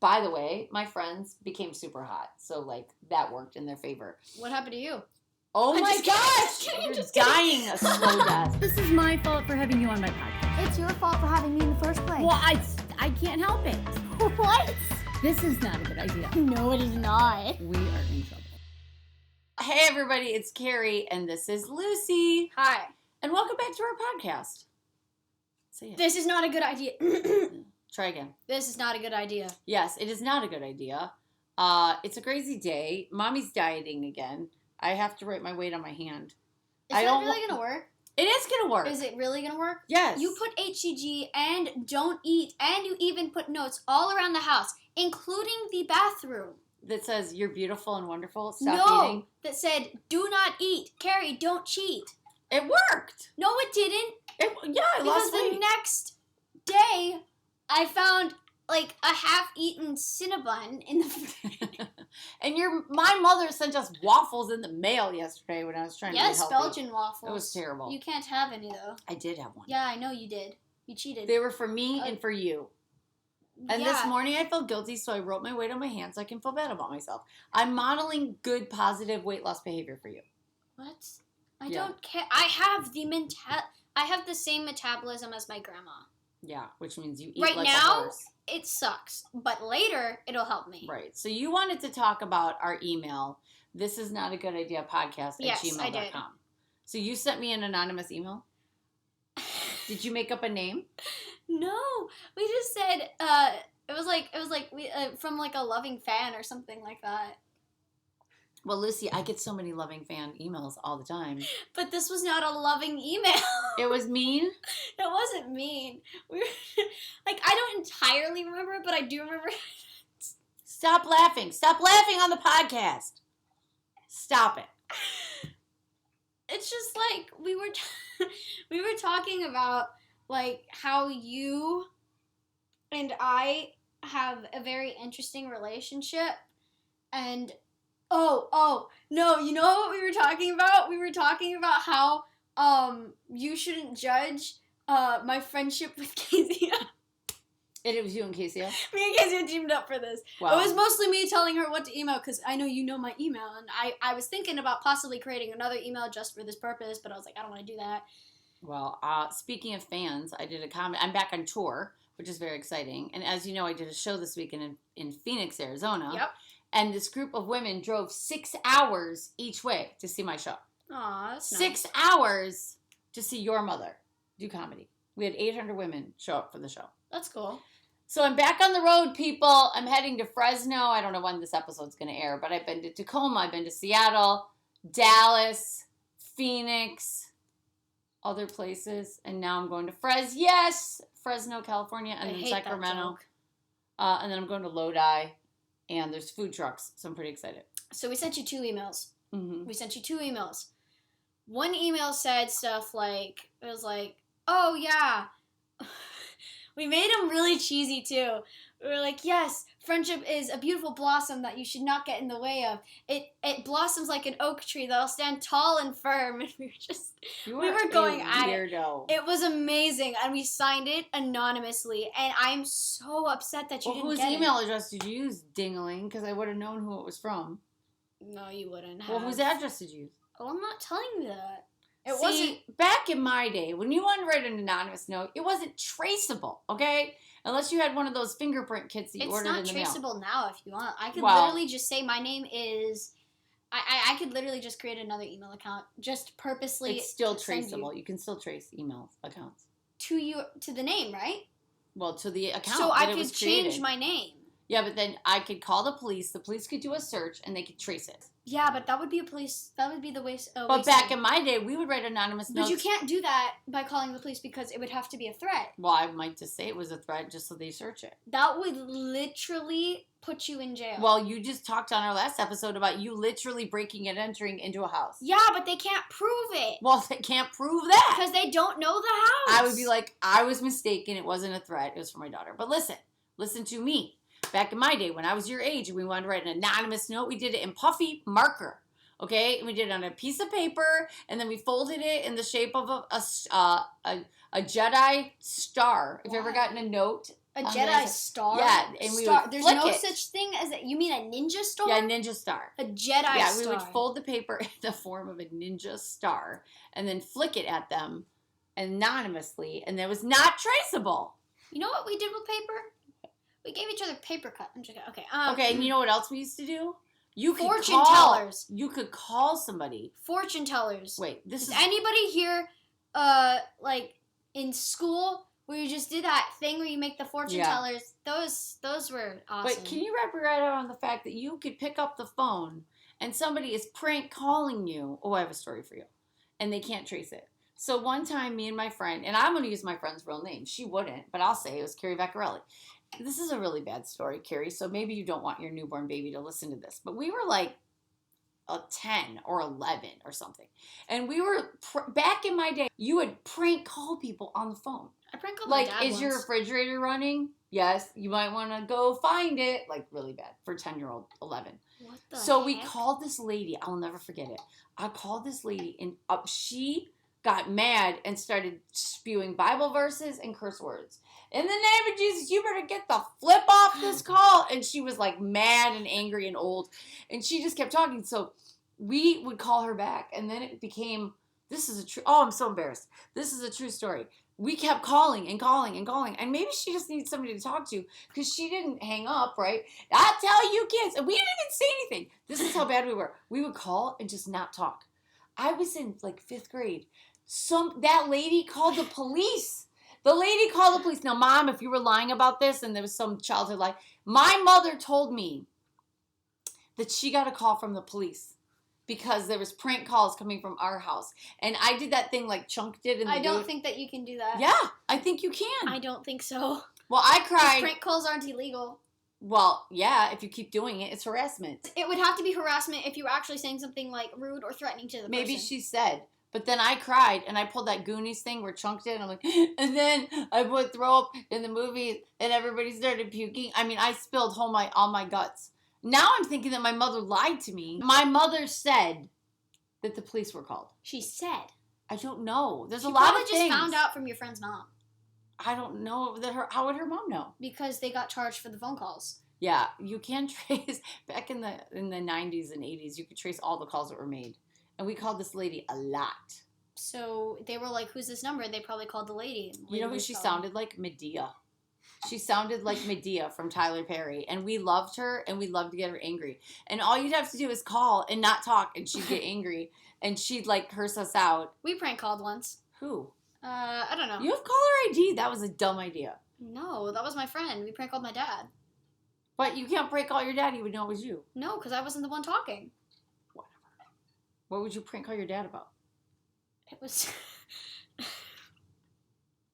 By the way, my friends became super hot. So, like, that worked in their favor. What happened to you? Oh my gosh! You're dying a slow death. This is my fault for having you on my podcast. It's your fault for having me in the first place. Well, I can't help it. What? This is not a good idea. No, it is not. We are in trouble. Hey, everybody, it's Kerri, and this is Lucy. Hi. And welcome back to our podcast. Say it. This is not a good idea. Try again. This is not a good idea. Yes, it is not a good idea. It's a crazy day. Mommy's dieting again. I have to write my weight on my hand. Is that really going to work? It is going to work. Is it really going to work? Yes. You put HCG and don't eat, and you even put notes all around the house, including the bathroom. That says, you're beautiful and wonderful. Stop eating. That said, do not eat. Kerri, don't cheat. It worked. No, it didn't. I lost weight. Because the next day, I found like a half-eaten Cinnabon in the fridge. And my mother sent us waffles in the mail yesterday when I was trying to be healthy. Belgian waffles. It was terrible. You can't have any, though. I did have one. Yeah, I know you did. You cheated. They were for me and for you. And yeah. this morning I felt guilty, so I wrote my weight on my hand so I can feel bad about myself. I'm modeling good, positive weight loss behavior for you. What? I don't care. I have the same metabolism as my grandma. Yeah, which means you eat right like now, a horse. It sucks. But later, it'll help me. Right. So you wanted to talk about our email, this is not a good idea podcast Yes, @gmail.com. I did. So you sent me an anonymous email? Did you make up a name? No, we just said it was like we from like a loving fan or something like that. Well, Lucy, I get so many loving fan emails all the time. But this was not a loving email. It was mean? It wasn't mean. We were, like, I don't entirely remember it, but I do remember. Stop laughing. Stop laughing on the podcast. Stop it. It's just like we were talking about like how you and I have a very interesting relationship, and oh no, you know what we were talking about? We were talking about how you shouldn't judge my friendship with Kezia. And it was you and Kezia? Me and Kezia teamed up for this. Wow. It was mostly me telling her what to email because I know you know my email, and I was thinking about possibly creating another email just for this purpose, but I was like, I don't want to do that. Well, speaking of fans, I did a comment. I'm back on tour, which is very exciting. And as you know, I did a show this weekend in Phoenix, Arizona. Yep. And this group of women drove 6 hours each way to see my show. Aw, that's nice. 6 hours to see your mother do comedy. We had 800 women show up for the show. That's cool. So I'm back on the road, people. I'm heading to Fresno. I don't know when this episode's going to air, but I've been to Tacoma. I've been to Seattle, Dallas, Phoenix, other places. And now I'm going to Fresno, California, and then Sacramento. And then I'm going to Lodi, and there's food trucks, so I'm pretty excited. So we sent you 2 emails. Mm-hmm. We sent you 2 emails. One email said stuff like, it was like, oh yeah. We made them really cheesy too. We were like, yes, friendship is a beautiful blossom that you should not get in the way of. It blossoms like an oak tree that'll stand tall and firm. And we were going at it. It was amazing, and we signed it anonymously. And I'm so upset that you didn't get it. Whose email address did you use, Dingling? Because I would have known who it was from. No, you wouldn't have. Well, whose address did you use? Oh, I'm not telling you that. Back in my day, when you wanted to write an anonymous note, it wasn't traceable, okay? Unless you had one of those fingerprint kits that you ordered in the mail. It's not traceable now if you want. I could literally just say my name is... I could literally just create another email account just purposely. It's still traceable. You can still trace email accounts. To the name, right? Well, to the account. So I could change my name. Yeah, but then I could call the police. The police could do a search, and they could trace it. Yeah, but that would be the waste. But back in my day, we would write anonymous notes. But you can't do that by calling the police because it would have to be a threat. Well, I might just say it was a threat just so they search it. That would literally put you in jail. Well, you just talked on our last episode about you literally breaking and entering into a house. Yeah, but they can't prove it. Well, they can't prove that. Because they don't know the house. I would be like, I was mistaken. It wasn't a threat. It was for my daughter. But listen to me. Back in my day, when I was your age and we wanted to write an anonymous note, we did it in puffy marker. Okay, and we did it on a piece of paper, and then we folded it in the shape of a Jedi star. Have you ever gotten a note A on Jedi the- star? Yeah, and we Star. would There's flick no it. such thing as a... You mean a ninja star? Yeah, ninja star. A Jedi Yeah, star. we would fold the paper in the form of a ninja star and then flick it at them anonymously, and it was not traceable. You know what we did with paper? We gave each other paper cut. I'm just kidding. Okay. Okay, and you know what else we used to do? You could Fortune call, tellers. You could call somebody. Fortune tellers. Wait, this Is is anybody here, like in school, where you just did that thing where you make the fortune Yeah. tellers? Those were awesome. But can you wrap your head around the fact that you could pick up the phone and somebody is prank calling you? Oh, I have a story for you. And they can't trace it. So one time, me and my friend, and I'm going to use my friend's real name. She wouldn't, but I'll say it was Kerri Pomarolli. This is a really bad story, Kerri, so maybe you don't want your newborn baby to listen to this. But we were like 10 or 11 or something. And we were, back in my day, you would prank call people on the phone. I prank called my Like, dad is your once. refrigerator running? Yes, you might want to go find it. Like, really bad for 10-year-old 11. What the So we heck? called this lady. I'll never forget it. I called this lady, and she got mad and started spewing Bible verses and curse words. In the name of Jesus, you better get the flip off this call. And she was like mad and angry and old. And she just kept talking. So we would call her back. And then it became, I'm so embarrassed. This is a true story. We kept calling and calling and calling. And maybe she just needs somebody to talk to because she didn't hang up, right? I tell you kids. And we didn't even say anything. This is how bad we were. We would call and just not talk. I was in like 5th grade. That lady called the police. The lady called the police. Now, Mom, if you were lying about this and there was some childhood lie, my mother told me that she got a call from the police because there was prank calls coming from our house. And I did that thing like Chunk did in the I don't dude. think that you can do that. Yeah, I think you can. I don't think so. Well, I 'Cause cried. prank calls aren't illegal. Well, yeah, if you keep doing it, it's harassment. It would have to be harassment if you were actually saying something like rude or threatening to the Maybe person. she said. But then I cried, and I pulled that Goonies thing where Chunk did, and I'm like, and then I would throw up in the movie, and everybody started puking. I mean, I spilled all my guts. Now I'm thinking that my mother lied to me. My mother said that the police were called. She said. I don't know. There's She a lot probably of just things. found out from your friend's mom I don't know that how would her mom know? because they got charged for the phone calls. Yeah, you can trace back in the 90s and 80s. You could trace all the calls that were made, and we called this lady a lot. So they were like, "Who's this number?" And they probably called the lady. And the You know lady who was she calling. sounded like? Medea. She sounded like Medea from Tyler Perry, and we loved her, and we loved to get her angry. And all you'd have to do is call and not talk, and she'd get angry, and she'd like curse us out. We prank called once. Who? I don't know. You have caller ID. That was a dumb idea. No, that was my friend. We prank called my dad. But you can't prank call your dad. He would know it was you. No, because I wasn't the one talking. What would you prank call your dad about? It was.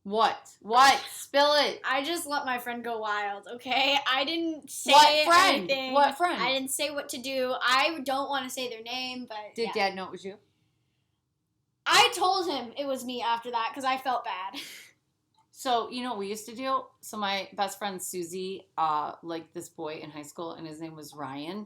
What? What? Spill it. I just let my friend go wild, okay? I didn't say What friend? anything. What friend? I didn't say what to do. I don't want to say their name, but Did yeah. Dad know it was you? I told him it was me after that because I felt bad. So, you know what we used to do? So my best friend Susie liked this boy in high school, and his name was Ryan.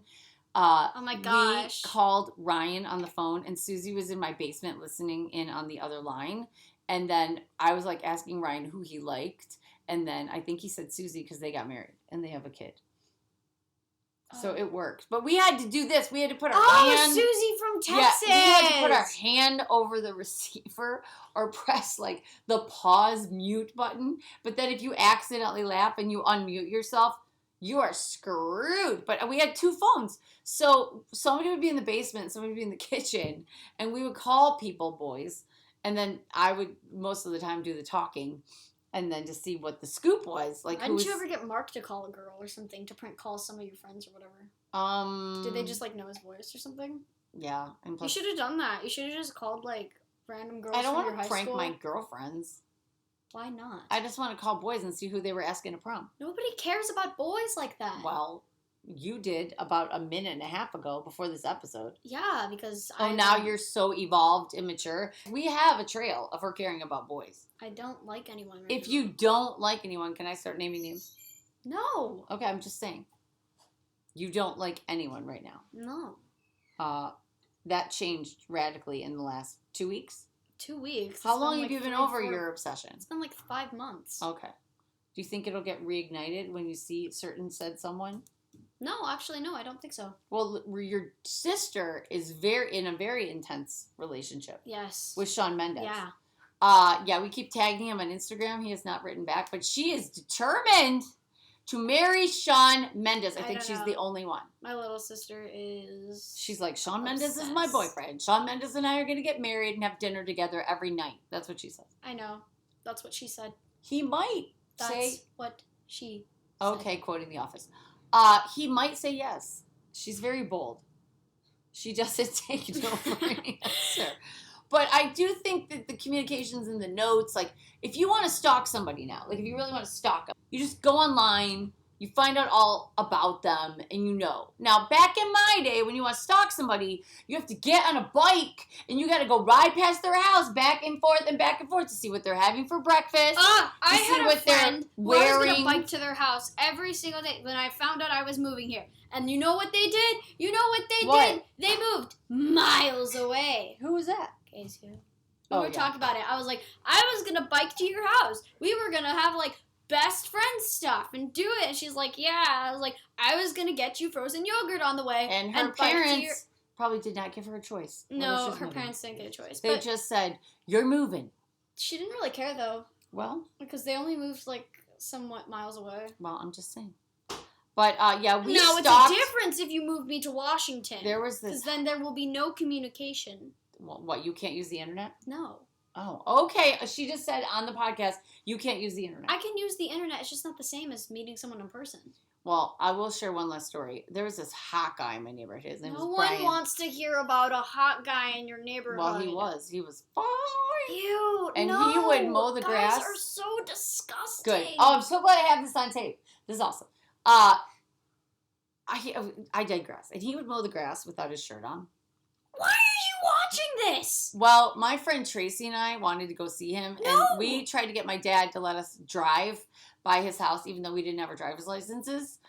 Oh my gosh. We called Ryan on the phone, and Susie was in my basement listening in on the other line. And then I was like asking Ryan who he liked. And then I think he said Susie because they got married and they have a kid. So it worked. But we had to do this. We had to put our hand. Susie from Yeah, Texas. we had to put our hand over the receiver or press like the pause mute button. But then if you accidentally laugh and you unmute yourself, you are screwed. But we had 2 phones. So somebody would be in the basement and somebody would be in the kitchen. And we would call people, boys. And then I would most of the time do the talking. And then to see what the scoop was. Like, Why didn't you ever get Mark to call a girl or something to prank call some of your friends or whatever? Did they just like know his voice or something? Yeah. And You plus, should have done that. You should have just called like random girls I don't from your want high to prank school. my girlfriends. Why not? I just want to call boys and see who they were asking to prom. Nobody cares about boys like that. Well, you did about a minute and a half ago before this episode. Yeah, because Oh, now you're so evolved and mature. We have a trail of her caring about boys. I don't like anyone right If now. you don't like anyone, can I start naming names? No. Okay, I'm just saying. You don't like anyone right now. No. That changed radically in the last 2 weeks. 2 weeks. How It's long been, have you like, been 3 or over 4 your obsession? It's been like 5 months. Okay. Do you think it'll get reignited when you see certain said someone? No, actually, no, I don't think so. Well, your sister is in a very intense relationship Yes. with Shawn Mendes. Yeah. Yeah, we keep tagging him on Instagram. He has not written back, but she is determined to marry Shawn Mendes. I think don't she's know. the only one. My little sister is. She's like, Shawn Mendes is my obsessed. boyfriend. Shawn Mendes and I are going to get married and have dinner together every night. That's what she says. I know. That's what she said. He might That's say, what she okay, quoting The Office. He might say yes. She's very bold. She doesn't take no for an answer. But I do think that the communications and the notes, like, if you want to stalk somebody now, like, if you really want to stalk them, you just go online, you find out all about them, and you know. Now, back in my day, when you want to stalk somebody, you have to get on a bike, and you got to go ride past their house back and forth to see what they're having for breakfast. I see had a what they're friend who I was wearing. going to bike to their house every single day when I found out I was moving here. And you know what they did? What? They moved miles away. Who was that? Casey. We Oh, were yeah. talking about it. I was like, I was going to bike to your house. We were going to have, like, best friend stuff and do it. And she's like, yeah. I was like, I was going to get you frozen yogurt on the way. And her bike to your- parents probably did not give her a choice. when No, she was her moving. parents didn't get a choice. They But just said, you're moving. she didn't really care, though, Well, because they only moved, like, somewhat miles away. I'm just saying. But, yeah, we Now, stalked. it's a difference if you moved me to Washington. There was Because this. then there will be no communication. Well, what, you can't use the internet? No. Oh, okay. She just said on the podcast, you can't use the internet. I can use the internet. It's just not the same as meeting someone in person. Well, I will share one last story. There was this hot guy in my neighborhood. His name No was one Brian. wants to hear about a hot guy in your neighborhood. Well, he was. He was fine. Ew, And no. he would mow the grass. Guys are so disgusting. Good. Oh, I'm so glad I have this on tape. This is awesome. I digress. And he would mow the grass without his shirt on. Why are you watching this? Well, my friend Tracy and I wanted to go see him, No. and we tried to get my dad to let us drive by his house, even though we didn't have our driver's licenses,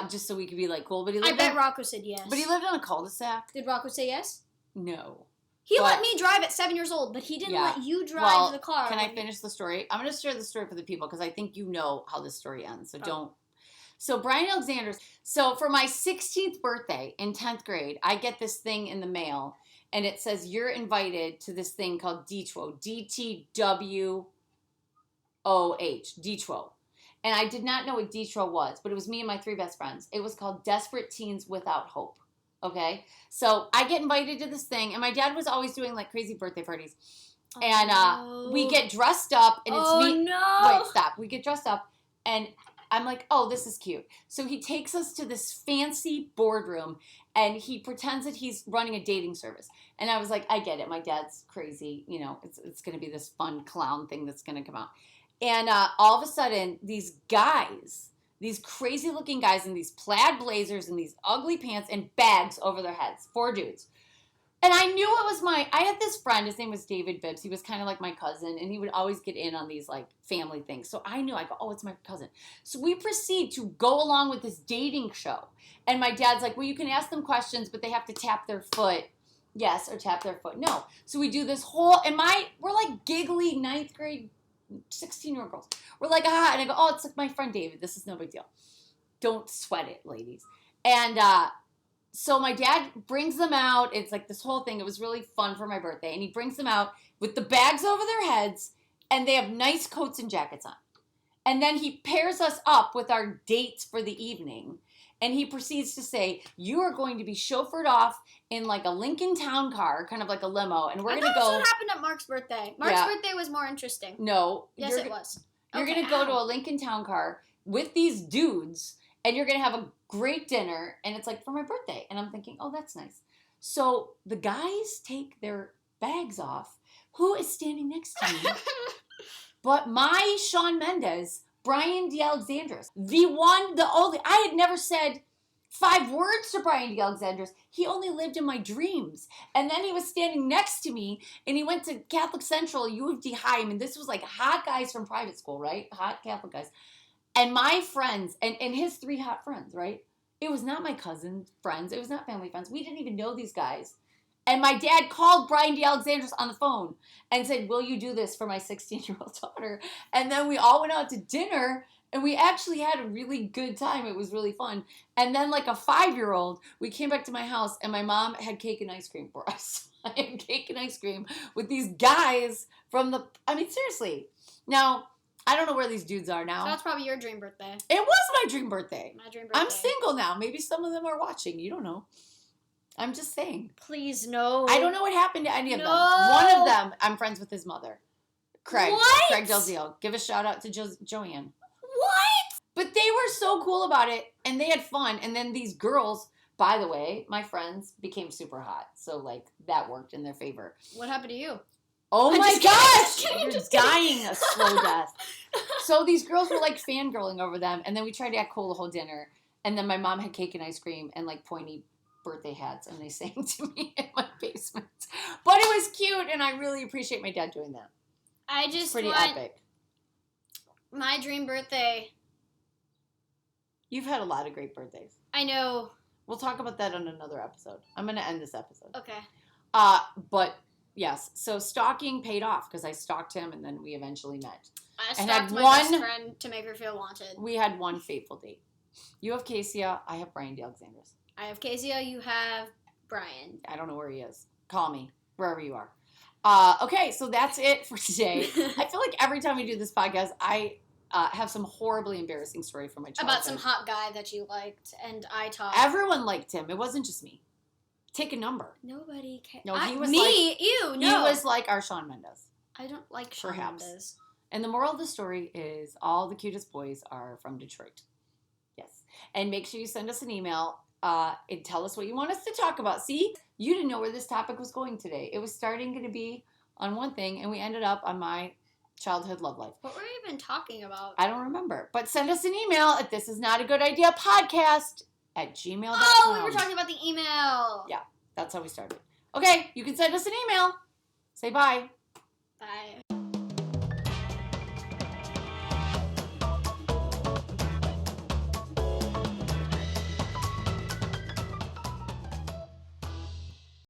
just so we could be like cool. But he I lived bet Rocco said yes. But he lived on a cul-de-sac. Did Rocco say yes? No. He But- let me drive at 7 years old, but he didn't Yeah. let you drive Well, the car. Can I finish the story? I'm going to share the story for the people because I think you know how this story ends. So Oh. don't. So Brian Alexander's. So for my 16th birthday in 10th grade, I get this thing in the mail, and it says you're invited to this thing called DTWO, DTWOH, DTWO. And I did not know what DTWO was, but it was me and my 3 best friends. It was called Desperate Teens Without Hope. Okay, so I get invited to this thing, and my dad was always doing like crazy birthday parties. And we get dressed up, and it's me. no. Wait, stop. We get dressed up, and I'm like, oh, this is cute. So he takes us to this fancy boardroom, and he pretends that he's running a dating service. And I was like, I get it. My dad's crazy. You know, it's going to be this fun clown thing that's going to come out. And all of a sudden, these guys, these crazy looking guys in these plaid blazers and these ugly pants and bags over their heads, 4 dudes. And I knew it was I had this friend, his name was David Bibbs. He was kind of like my cousin, and he would always get in on these like family things. So I knew, I go, oh, it's my cousin. So we proceed to go along with this dating show. And my dad's like, well, you can ask them questions, but they have to tap their foot. Yes, or tap their foot. No. So we do this whole, and we're like giggly 9th grade, 16-year-old girls. We're like, and I go, oh, it's like my friend David. This is no big deal. Don't sweat it, ladies. And, so my dad brings them out. It's like this whole thing. It was really fun for my birthday. And he brings them out with the bags over their heads, and they have nice coats and jackets on. And then he pairs us up with our dates for the evening. And he proceeds to say, you are going to be chauffeured off in like a Lincoln Town car, kind of like a limo. And we're I going to thought go. that's what happened at Mark's birthday. Mark's Yeah. birthday was more interesting. No. Yes, it was. You're Okay, going to go ow. to a Lincoln Town car with these dudes, and you're going to have a great dinner, and it's like for my birthday. And I'm thinking, oh, that's nice. So the guys take their bags off. Who is standing next to me? But my Shawn Mendes, Brian DeAlexandris, the one, the only. I had never said 5 words to Brian DeAlexandris. He only lived in my dreams. And then he was standing next to me, and he went to Catholic Central, U of D High. I mean, this was like hot guys from private school, right? Hot Catholic guys. And my friends, and his 3 hot friends, right? It was not my cousin friends. It was not family friends. We didn't even know these guys. And my dad called Brian DeAlexandris on the phone and said, will you do this for my 16-year-old daughter? And then we all went out to dinner, And we actually had a really good time. It was really fun. And then like a 5-year-old, we came back to my house and my mom had cake and ice cream for us. I had cake and ice cream with these guys from seriously. Now, I don't know where these dudes are now. So that's probably your dream birthday. It was my dream birthday. My dream birthday. I'm single now. Maybe some of them are watching. You don't know. I'm just saying. Please, no. I don't know what happened to any of them. No. One of them, I'm friends with his mother. Craig. What? Craig Delzio. Give a shout out to Joanne. What? But they were so cool about it, and they had fun. And then these girls, by the way, my friends became super hot. So, like, that worked in their favor. What happened to you? Oh I'm my just kidding, gosh! just kidding, You're just kidding. dying a slow death. So these girls were like fangirling over them, and then we tried to act cool the whole dinner. And then my mom had cake and ice cream and like pointy birthday hats, and they sang to me in my basement. But it was cute, and I really appreciate my dad doing that. I It's just pretty want epic. my dream birthday. You've had a lot of great birthdays. I know. We'll talk about that on another episode. I'm going to end this episode. Okay. But yes, so stalking paid off because I stalked him, and then we eventually met. I And stalked had my one- best friend to make her feel wanted. We had one fateful date. You have Casey. I have Brian DeAlexandris. I have Casey. You have Brian. I don't know where he is. Call me, wherever you are. Okay, so that's it for today. I feel like every time we do this podcast, I have some horribly embarrassing story from my childhood. About some hot guy that you liked, and I talked. Everyone liked him. It wasn't just me. Take a number. Nobody cares. No, he was me. Ew. No. He was like our Shawn Mendes. I don't like Shawn Perhaps. Mendes. And the moral of the story is all the cutest boys are from Detroit. Yes. And make sure you send us an email and tell us what you want us to talk about. See, you didn't know where this topic was going today. It was starting to be on one thing, and we ended up on my childhood love life. What were we even talking about? I don't remember. But send us an email at thisisnotagoodidea@gmail.com. Oh, we were talking about the email. Yeah. That's how we started. Okay, you can send us an email. Say bye. Bye.